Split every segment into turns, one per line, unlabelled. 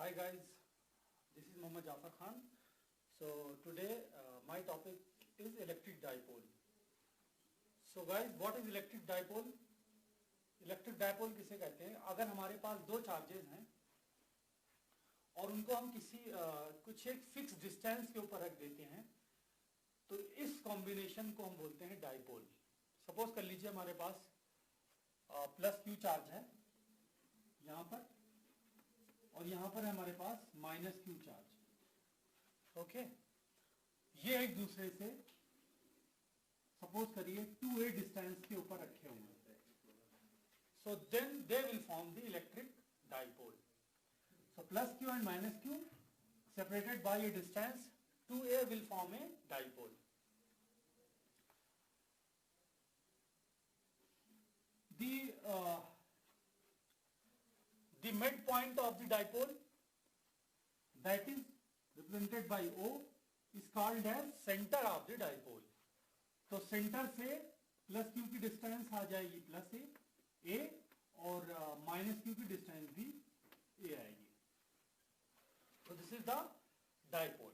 Hi guys, this is Mohammad Jafar Khan. So today my topic is electric dipole. So guys, what is electric dipole? Electric dipole किसे कहते हैं? अगर हमारे पास दो charges हैं और उनको हम कुछ एक फिक्स डिस्टेंस के ऊपर रख देते हैं तो इस कॉम्बिनेशन को हम बोलते हैं डायपोल. सपोज कर लीजिए हमारे पास प्लस क्यू चार्ज है यहां पर और यहां पर हमारे पास माइनस क्यू चार्ज. ओके, ये एक दूसरे से सपोज करिए 2a डिस्टेंस के ऊपर रखे हुए हैं. So then they will form the electric dipole. So plus q and minus q separated by a distance 2a will form a dipole. The midpoint of the dipole, that is represented by O, is called as center of the dipole. तो centre से plus q की distance आ जाएगी plus ए और minus q की distance भी ए आएगी. तो this is the dipole.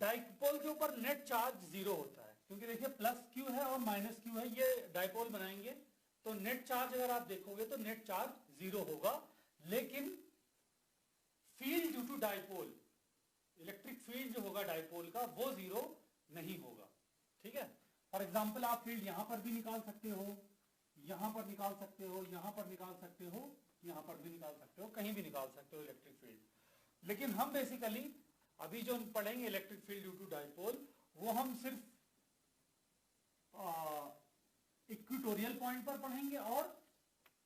Dipole के ऊपर नेट चार्ज जीरो होता है क्योंकि देखिए प्लस क्यू है और माइनस क्यू है. ये डाइपोल बनाएंगे तो नेट चार्ज अगर आप देखोगे तो नेट चार्ज जीरो होगा, लेकिन field due to dipole, electric field जो होगा डाइपोल का वो जीरो नहीं होगा. ठीक है, फॉर एग्जाम्पल आप फील्ड यहां पर भी निकाल सकते हो, यहां पर निकाल सकते हो, यहां पर निकाल सकते हो, यहां पर भी निकाल सकते हो, कहीं भी निकाल सकते हो इलेक्ट्रिक फील्ड. लेकिन हम बेसिकली अभी जो पढ़ेंगे electric field due to dipole वो हम सिर्फ इक्वेटोरियल पॉइंट पर पढ़ेंगे और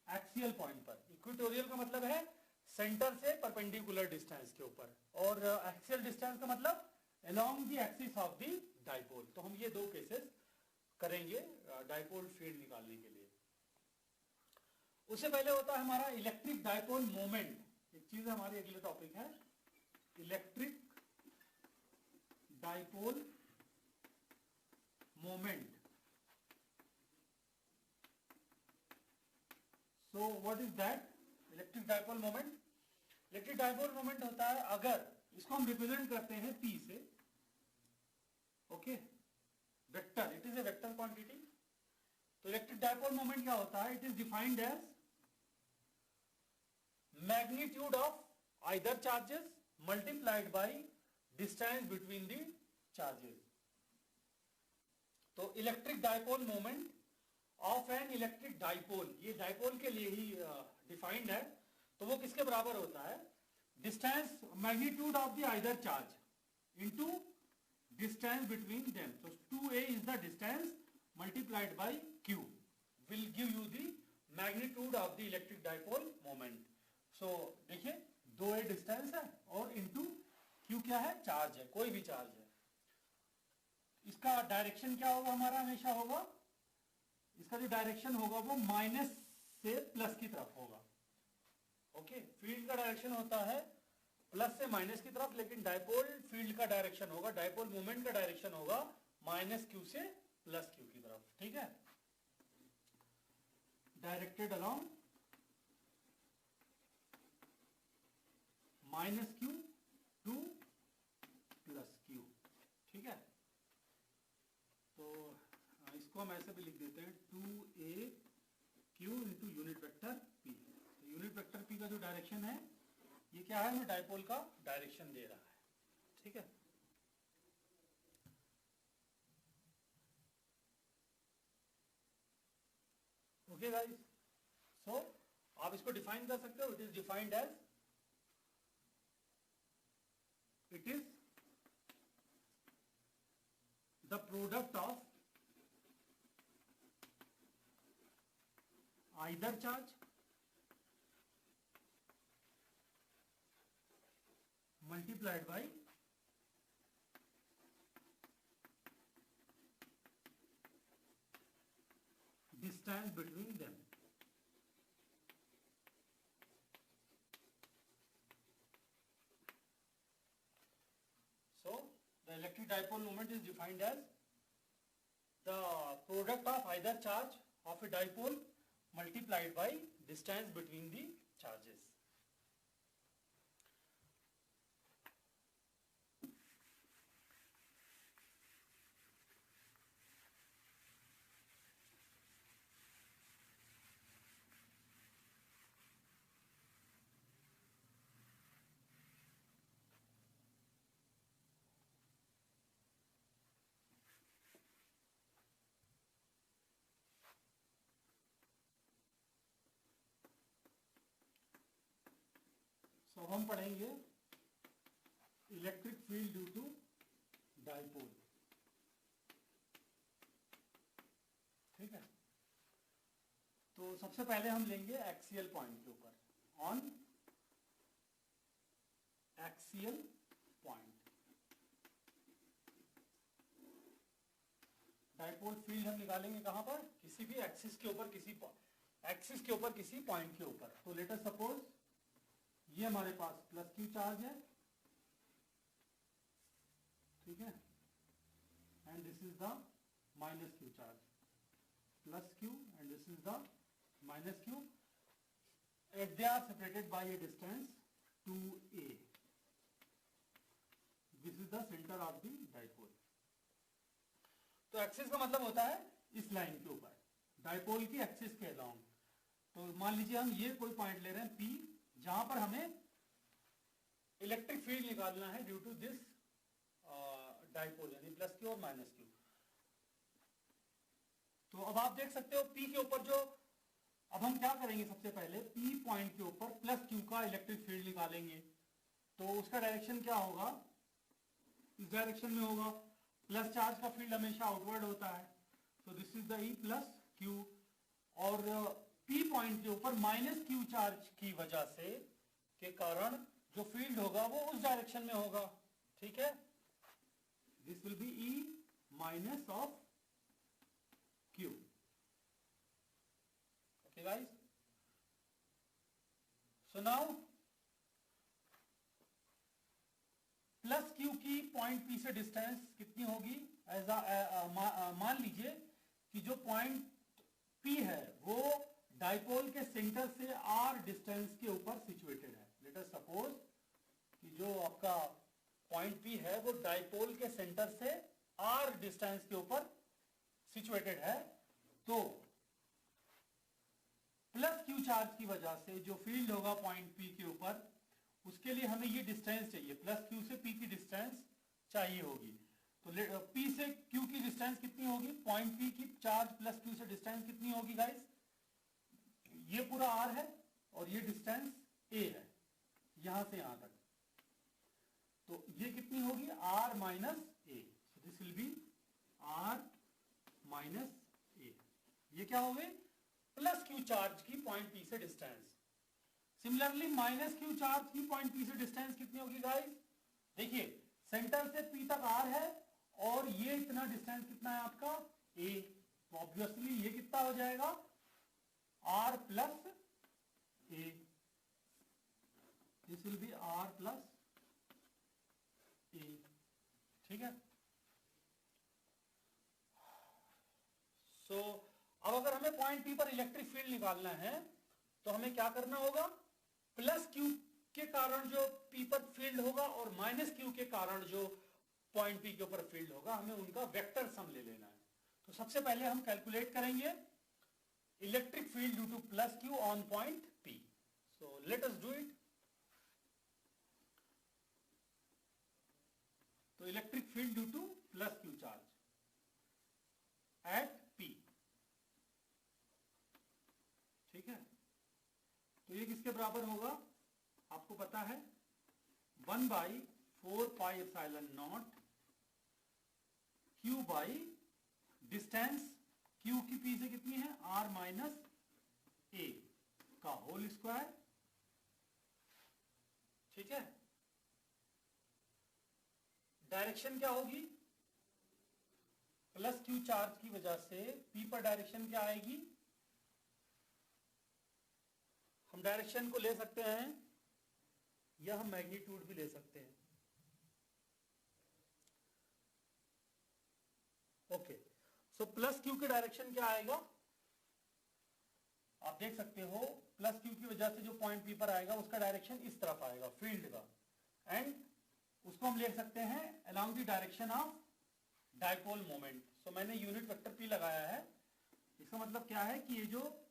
एक्सियल पॉइंट पर. इक्वेटोरियल का मतलब है सेंटर से परपेंडिकुलर डिस्टेंस के ऊपर और एक्सियल डिस्टेंस का मतलब along the axis of the dipole. तो हम ये दो केसेस करेंगे डाइपोल फील्ड निकालने के लिए. उससे पहले होता है हमारा इलेक्ट्रिक डाइपोल मोमेंट. एक चीज हमारी अगले टॉपिक है electric dipole moment. So what is that electric dipole moment? Electric dipole moment होता है, अगर इसको हम रिप्रेजेंट करते हैं P से, okay, vector, it is a vector quantity. तो इलेक्ट्रिक डाइपोल मोमेंट क्या होता है? It is defined as magnitude of either charges multiplied by distance between the charges. तो electric dipole moment of an electric dipole, ये dipole के लिए ही defined है. तो वो किसके बराबर होता है? Distance magnitude of the either charge into distance between them. So 2a is the distance multiplied by q will give you the magnitude of the electric dipole moment. So देखिए 2a distance है और into q क्या है? Charge है, कोई भी charge है. इसका डायरेक्शन क्या होगा? हमारा हमेशा होगा, इसका जो डायरेक्शन होगा वो माइनस से प्लस की तरफ होगा. ओके, फील्ड का डायरेक्शन होता है प्लस से माइनस की तरफ, लेकिन डाइपोल फील्ड का डायरेक्शन होगा, डाइपोल मोमेंट का डायरेक्शन होगा माइनस क्यू से प्लस क्यू की तरफ. ठीक है, directed along minus Q to plus Q. ठीक है, तो इसको हम ऐसे भी लिख देते हैं 2a q into unit vector p. Unit vector p का जो डायरेक्शन है ये क्या है? हमें डाइपोल का डायरेक्शन दे रहा है. ठीक है, ओके गाइस. सो आप इसको डिफाइन कर सकते हो. It is defined as it is the product of either charge multiplied by distance between them. So the electric dipole moment is defined as the product of either charge of a dipole multiplied by distance between the charges. अब हम पढ़ेंगे electric field due to dipole. ठीक है, तो सबसे पहले हम लेंगे एक्सियल पॉइंट के ऊपर, on axial point dipole field हम निकालेंगे कहां पर, किसी भी एक्सिस के ऊपर, किसी एक्सिस के ऊपर किसी पॉइंट के ऊपर। तो लेट अस सपोज ये हमारे पास प्लस क्यू चार्ज है, ठीक है, and this is the minus q charge, plus q and this is the minus q, and they are separated by a distance 2a। This is the centre of the dipole. तो axis का मतलब होता है इस line के ऊपर, dipole की axis के अलोंग। तो मान लीजिए हम ये कोई पॉइंट ले रहे हैं P, जहां पर हमें इलेक्ट्रिक फील्ड निकालना है ड्यू टू दिस डाइपोल, यानी प्लस क्यू और माइनस क्यू। तो अब आप देख सकते हो P के ऊपर जो, अब हम क्या करेंगे, सबसे पहले P पॉइंट के ऊपर प्लस क्यू का इलेक्ट्रिक फील्ड निकालेंगे। तो उसका डायरेक्शन क्या होगा, इस डायरेक्शन में होगा। प्लस चार्ज का फील्ड हमेशा आउटवर्ड होता है, तो this is the E plus q. और P पॉइंट के ऊपर माइनस क्यू चार्ज की वजह से, के कारण जो फील्ड होगा वो उस डायरेक्शन में होगा। ठीक है, this will be E minus of Q. Okay guys, so now plus q की पॉइंट P से डिस्टेंस कितनी होगी, मान लीजिए कि जो पॉइंट P है वो डाइपोल के सेंटर से r डिस्टेंस के ऊपर सिचुएटेड है। लेट अस सपोज कि जो आपका पॉइंट P है वो डाइपोल के सेंटर से r डिस्टेंस के ऊपर सिचुएटेड है। तो प्लस क्यू चार्ज की वजह से जो फील्ड होगा पॉइंट P के ऊपर, उसके लिए हमें ये डिस्टेंस चाहिए, प्लस क्यू से P की डिस्टेंस चाहिए होगी। तो P से Q की डिस्टेंस कितनी होगी, पॉइंट P की चार्ज प्लस Q से डिस्टेंस कितनी होगी गाइस, ये पूरा R है और ये डिस्टेंस A है यहां से यहां तक, तो ये कितनी होगी, R minus A। So this will be R minus A। ये क्या हो गई, प्लस क्यू चार्ज की पॉइंट P से distance. Similarly minus q charge की पॉइंट P से डिस्टेंस कितनी होगी गाइस, देखिए सेंटर से P तक R है और ये इतना डिस्टेंस कितना है आपका A, तो ऑब्वियसली ये कितना हो जाएगा R plus A। This will be R plus A। ठीक है, सो अब अगर हमें पॉइंट P पर इलेक्ट्रिक फील्ड निकालना है तो हमें क्या करना होगा, प्लस क्यू के कारण जो P पर फील्ड होगा और माइनस क्यू के कारण जो पॉइंट P के ऊपर फील्ड होगा, हमें उनका वेक्टर सम ले लेना है। तो सबसे पहले हम कैलकुलेट करेंगे electric field due to plus q on point P। So let us do it. तो electric field due to plus q charge at P, ठीक है, तो ये किसके बराबर होगा, आपको पता है 1/4πε0 Q बाई डिस्टेंस Q की P से कितनी है, R माइनस A का होल स्क्वायर। ठीक है, डायरेक्शन क्या होगी, प्लस क्यू चार्ज की वजह से P पर डायरेक्शन क्या आएगी, हम डायरेक्शन को ले सकते हैं या हम मैग्नीट्यूड भी ले सकते हैं। ओके, सो प्लस क्यू के डायरेक्शन क्या आएगा, आप देख सकते हो प्लस क्यू की वजह से जो पॉइंट P पर आएगा उसका डायरेक्शन इस तरफ आएगा फील्ड का, एंड उसको हम ले सकते हैं along the direction of dipole moment. So मैंने यूनिट वेक्टर P लगाया है, इसका मतलब क्या है कि ये जो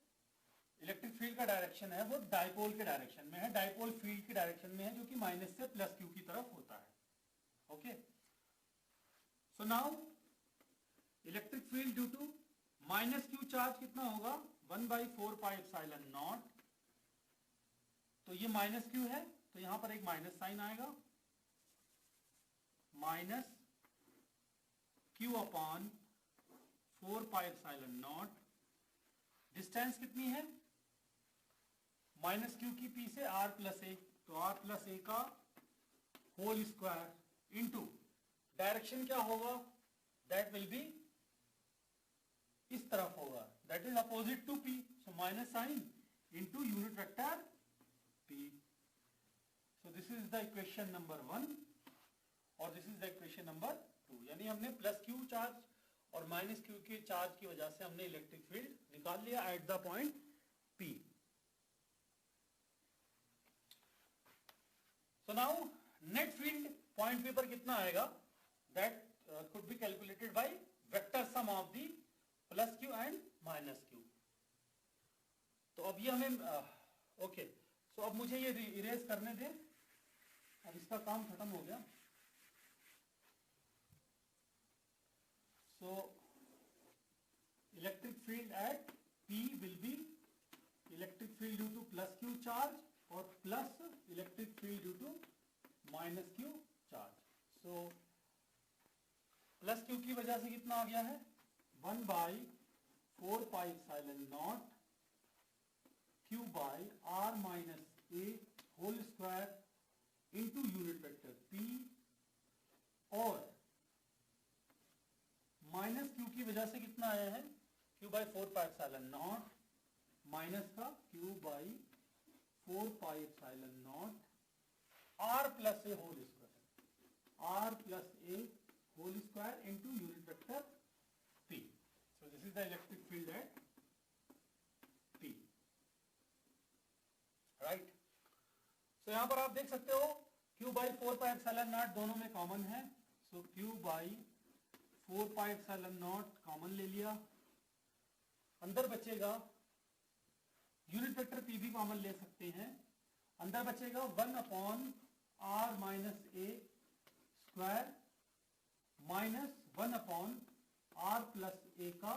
इलेक्ट्रिक फील्ड का डायरेक्शन है वो डाइपोल के डायरेक्शन में है, डाइपोल फील्ड के डायरेक्शन में है, जो कि माइनस से प्लस क्यू की तरफ होता है। Okay, so now electric field due to minus q charge कितना होगा, 1/4πε0, तो ये माइनस क्यू है तो यहां पर एक माइनस साइन आएगा, माइनस क्यू अपॉन 4πε0। डिस्टेंस कितनी है, माइनस क्यू की पी से आर प्लस ए, तो आर प्लस ए का होल स्क्वायर इंटू डायरेक्शन क्या होगा, दैट विल बी इस तरफ होगा, that is opposite to P, so minus sign into unit vector P. So this is the equation number 1 और this is the equation number 2। यानी हमने plus q charge और minus q के चार्ज की वजह से हमने इलेक्ट्रिक फील्ड निकाल लिया at the point P. So now net field point P पर कितना आएगा, that could be calculated by vector sum of the plus q and minus Q. तो अब ये हमें ओके, सो अब मुझे ये इरेज करने दें, अब इसका काम खत्म हो गया। So electric field at P will be electric field due to plus q charge और plus electric field due to minus q charge. So plus q की वजह से कितना आ गया है, 1/4πε0 q by r minus a whole square into unit vector p, और minus q की वजह से कितना आया है, क्यू बाई 4πε0 माइनस का q by 4πε0 r plus a whole square, r plus a whole square into unit vector P. So this is the electric field at p, right. सो यहां पर आप देख सकते हो क्यू बाई 4πε0 दोनों में कॉमन है, सो क्यू बाई 4πε0 कॉमन ले लिया, अंदर बचेगा यूनिट वेक्टर पी भी कॉमन ले सकते हैं, अंदर बचेगा 1/r minus a square minus 1/r plus ए का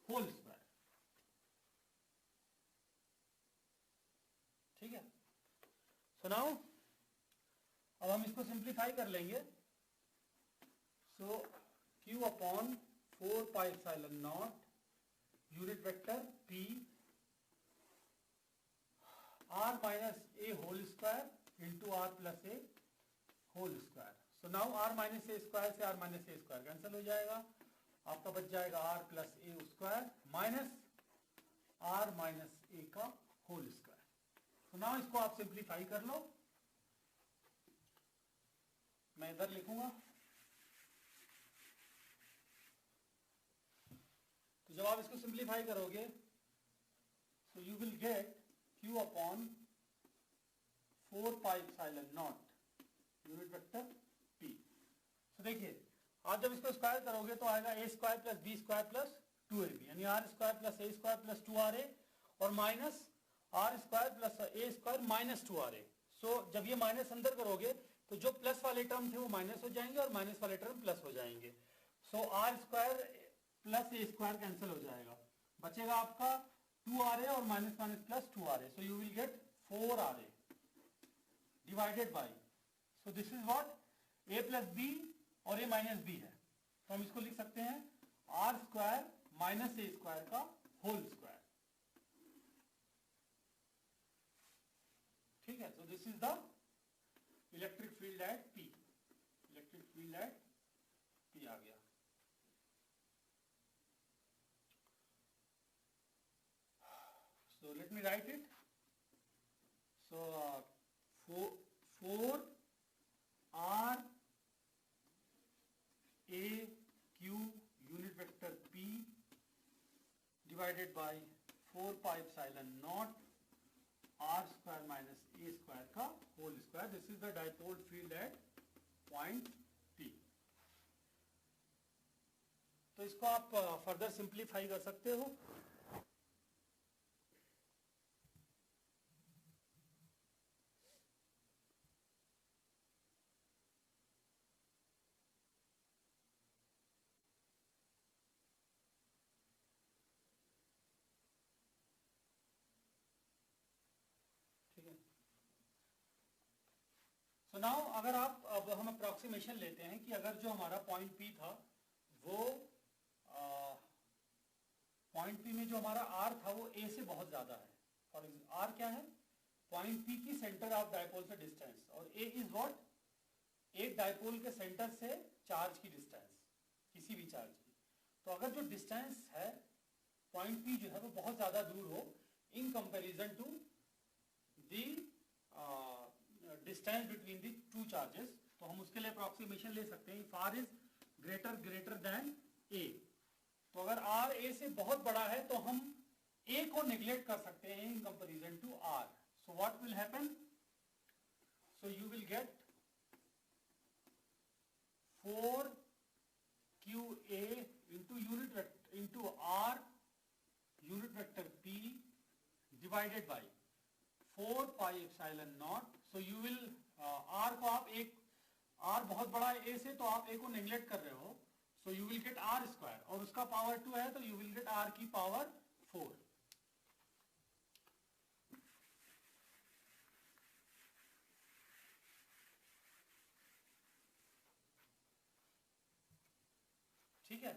होल स्क्वायर, ठीक है। सो नाउ अब हम इसको सिंप्लीफाई कर लेंगे। So q upon 4πε0 unit vector p r minus a whole square into r plus a whole square. So now r minus a square से r minus a square cancel हो जाएगा, आपका बच जाएगा r plus a square minus r minus a का whole square. So now इसको आप simplify कर लो, मैं इधर लिखूंगा। तो जब आप इसको सिंप्लीफाई करोगे so you will get q upon 4πε0 unit vector p। तो देखिए आप जब इसको स्क्वायर करोगे तो आएगा a square plus b square plus 2ab, यानी r square plus a square plus 2ra और minus r square plus a square minus 2ra। सो जब ये माइनस अंदर करोगे तो जो प्लस वाले टर्म थे वो माइनस हो जाएंगे और माइनस वाले टर्म प्लस हो जाएंगे। सो r square plus a square cancel हो जाएगा, बचेगा आपका 2ra और minus minus plus 2ra, so you will gate 4ra divided by, so this is what a plus b और a माइनस b है, तो हम इसको लिख सकते हैं r square minus a square का होल स्क्वायर, ठीक है। सो this is the electric field at p, electric field at p आ गया। So let me write it. So 4 r a q unit vector p divided by 4πε0 r square minus a square का whole square. This is the dipole field at point P. तो इसको आप further simplify कर सकते हो। ठीक है, now अगर आप अब हम अप्रोक्सीमेशन लेते हैं कि अगर जो हमारा पॉइंट P था वो पॉइंट P में जो हमारा R था वो A से बहुत ज्यादा है, और R क्या है, पॉइंट P की सेंटर ऑफ डायपोल से डिस्टेंस, और A इज व्हाट, एक डायपोल के सेंटर से चार्ज की डिस्टेंस, किसी भी चार्ज की। तो अगर जो डिस्टेंस है पॉइंट P जो है वो बहुत ज्यादा दूर हो in comparison to the distance between the two charges, तो हम उसके लिए अप्रोक्सीमेशन ले सकते हैं, far is greater than A। तो अगर R A से बहुत बड़ा है तो हम A को नेग्लेक्ट कर सकते हैं in comparison to R। So what will happen, so you will get 4QA into R unit vector P divided by 4 pi epsilon naught। so you will R को आप एक, R बहुत बड़ा है A से तो आप A को नेग्लेक्ट कर रहे हो, so you will get R square, और उसका पावर 2 है तो you will get R की पावर 4। ठीक है,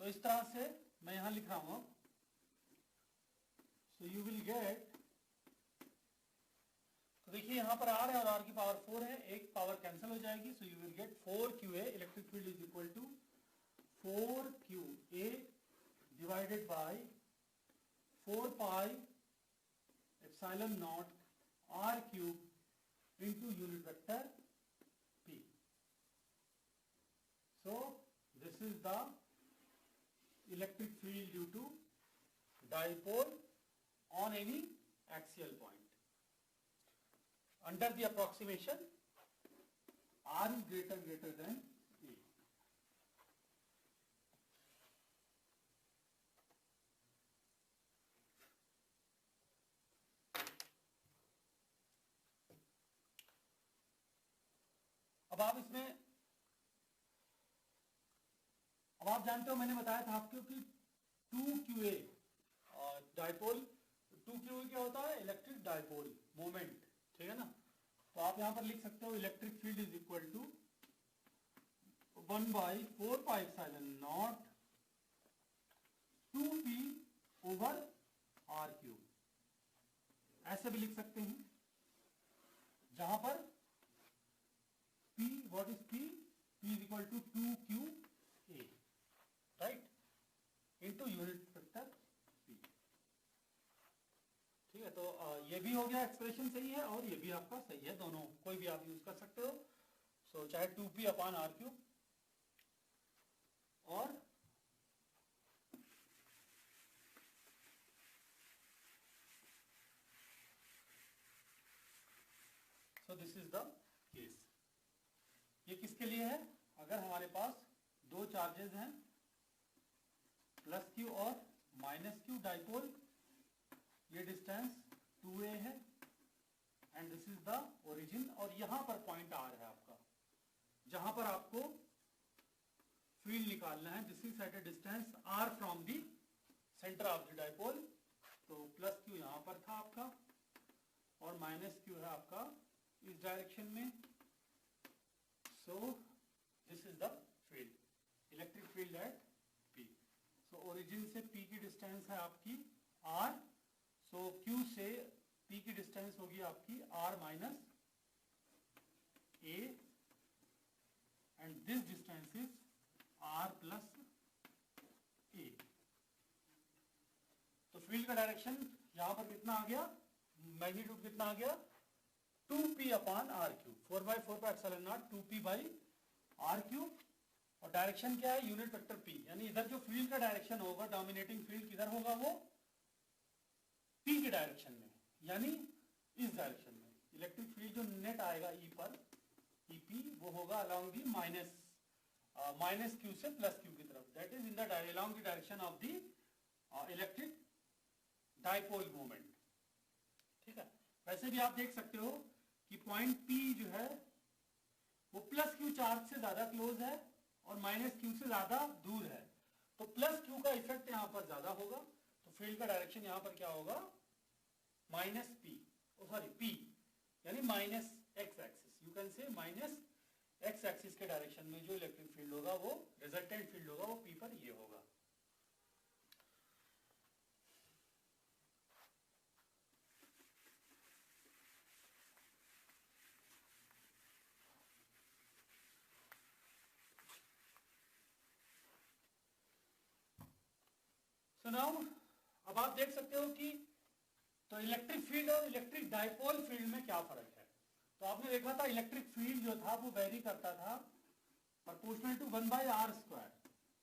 तो इस तरह से मैं यहां लिख रहा हूं, so you will get, तो देखिए यहां पर R है और R की पावर 4 है, एक पावर कैंसिल हो जाएगी, so you will get 4QA electric field is equal to 4QA divided by 4 pi epsilon naught R cube into unit vector P। so this is the electric field due to dipole on any axial point under the approximation R is greater than A। अब आप इसमें, अब आप जानते हो मैंने बताया था आपको कि 2QA डायपोल, 2QA क्या होता है, इलेक्ट्रिक डायपोल मोमेंट, ठीक है ना। तो आप यहां पर लिख सकते हो electric field is equal to 1/4 pi epsilon naught 2P over R cube, ऐसे भी लिख सकते हैं, जहां पर P, what is P, P is equal to 2QA, right, into unit vector P। ठीक है, तो ये भी हो गया, एक्सप्रेशन सही है और ये भी आपका सही है, दोनों कोई भी आप यूज कर सकते हो। सो चाहे 2P अपॉन R क्यूब, और सो दिस इज द केस। ये किसके लिए है, अगर हमारे पास दो चार्जेस हैं प्लस Q और माइनस Q डाइपोल, ये डिस्टेंस 2A है and this is the origin, और यहां पर पॉइंट R है आपका, जहां पर आपको फील्ड निकालना है। This is at a distance R from the centre of the dipole. तो प्लस Q यहां पर था आपका और माइनस Q है आपका इस डायरेक्शन में। सो this is the field, electric field at P। So origin से P की डिस्टेंस है आपकी R, सो Q से P की डिस्टेंस होगी आपकी R minus A, and this distance is R plus A। तो फील्ड का डायरेक्शन यहां पर कितना आ गया, मैग्नीट्यूड कितना आ गया, 2P upon R cube, 4/4 pi epsilon naught 2P by R cube, और डायरेक्शन क्या है, यूनिट वेक्टर P, यानी इधर जो फील्ड का डायरेक्शन होगा, डोमिनेटिंग फील्ड किधर होगा, वो P की डायरेक्शन में, यानी इस डायरेक्शन में। इलेक्ट्रिक फील्ड जो नेट आएगा E पर, EP, वो होगा अलोंग दी माइनस Q से प्लस Q की तरफ, that is in the along the direction of the electric dipole moment. ठीक है, वैसे भी आप देख सकते हो कि पॉइंट P जो है वो प्लस Q चार्ज से ज्यादा क्लोज है और माइनस Q से ज्यादा दूर है, तो प्लस Q का इफेक्ट यहां पर ज्यादा होगा, तो फील्ड का डायरेक्शन यहां पर क्या होगा, माइनस P, सॉरी P, यानी minus x axis, you can say minus x axis के डायरेक्शन में जो इलेक्ट्रिक फील्ड होगा वो रिजल्टेंट फील्ड होगा, वो पी पर ये होगा। सो नाउ अब आप देख सकते हो कि तो इलेक्ट्रिक फील्ड और इलेक्ट्रिक डाइपोल फील्ड में क्या फर्क है। तो आपने देखा था इलेक्ट्रिक फील्ड जो था वो वेरी करता था प्रोपोर्शनल टू 1/r²,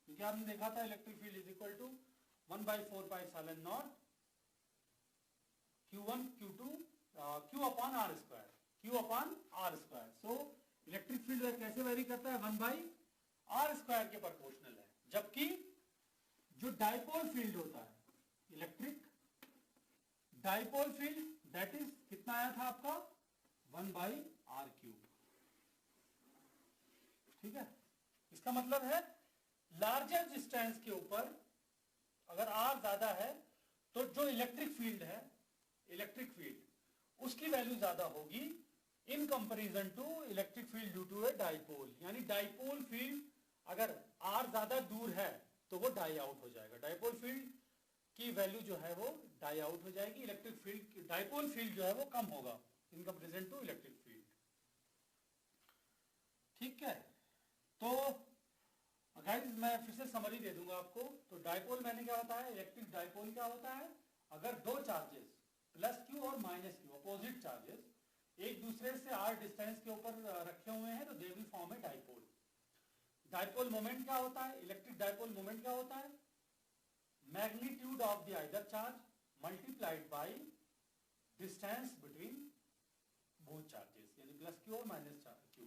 क्योंकि आपने देखा था electric field is equal to 1/4πε0 Q1 Q2 Q/r², Q/r²। So electric field कैसे वेरी करता है, 1/r² के प्रोपोर्शनल है, जबकि जो डाइपोल फील्ड होता है, electric dipole field, that is कितना आया था आपका 1/r³। ठीक है, इसका मतलब है लार्जर डिस्टेंस के ऊपर अगर r ज्यादा है तो जो इलेक्ट्रिक फील्ड है, इलेक्ट्रिक फील्ड उसकी वैल्यू ज्यादा होगी in comparison to electric field due to a dipole. यानी डाइपोल फील्ड अगर r ज्यादा दूर है तो वो डाई आउट हो जाएगा, डाइपोल फील्ड की वैल्यू जो है वो डाई आउट हो जाएगी, इलेक्ट्रिक फील्ड डाइपोल फील्ड जो है वो कम होगा in comparison to electric field. ठीक है, तो गाइस मैं फिर से समरी दे दूंगा आपको। तो डाइपोल मैंने क्या बताया, इलेक्ट्रिक डाइपोल क्या होता है, अगर दो चार्जेस प्लस क्यू और माइनस क्यू अपोजिट चार्जेस एक दूसरे से r डिस्टेंस के ऊपर रखे हुए हैं तो they will form a dipole. Dipole moment क्या होता है, इलेक्ट्रिक डाइपोल मोमेंट क्या होता है, magnitude of the either charge multiplied by distance between both charges, यानी प्लस क्यू और माइनस क्यू।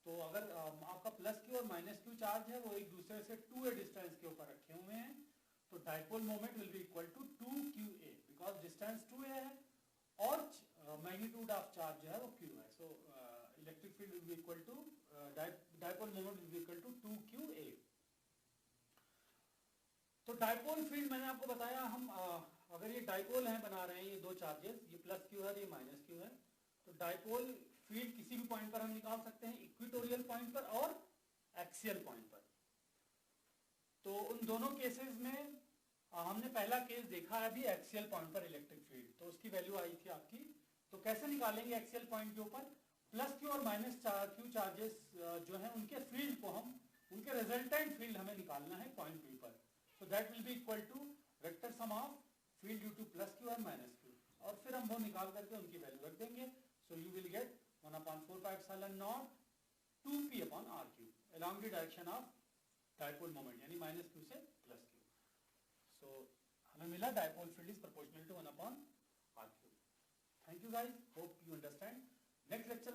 तो अगर आपका प्लस क्यू और माइनस क्यू चार्ज है वो एक दूसरे से 2a डिस्टेंस के ऊपर रखे हुए हैं, तो dipole moment will be equal to 2qa, because distance 2a है और मैग्नीट्यूड ऑफ चार्ज जो है वो q है। So electric field will be equal to dipole moment will be equal to 2qa। तो डाइपोल फील्ड मैंने आपको बताया, हम अगर ये डाइपोल है बना रहे हैं ये दो चार्जेस, ये प्लस क्यू है ये माइनस क्यू है, तो डाइपोल फील्ड किसी भी पॉइंट पर हम निकाल सकते हैं, इक्वेटोरियल पॉइंट पर और एक्सियल पॉइंट पर। तो उन दोनों केसेस में हमने पहला केस देखा है अभी एक्सियल पॉइंट पर इलेक्ट्रिक फील्ड, तो उसकी वैल्यू आई थी आपकी। तो कैसे निकालेंगे एक्सियल पॉइंट के ऊपर, प्लस क्यू और माइनस क्यू चार्जेस जो है उनके फील्ड को हम, उनके रिजल्टेंट फील्ड हमें निकालना है पॉइंट पी पर। So that will be equal to vector sum of field due to plus q और माइनस क्यू, और फिर हम वो निकाल करके उनकी वैल्यू रख देंगे। So you will get 1/4πε0 2p/r³ along the direction of dipole moment, यानी माइनस क्यू से प्लस क्यू। सो हमें मिला dipole field is proportional to 1/r³। Thank you guys, hope you understand. Next lecture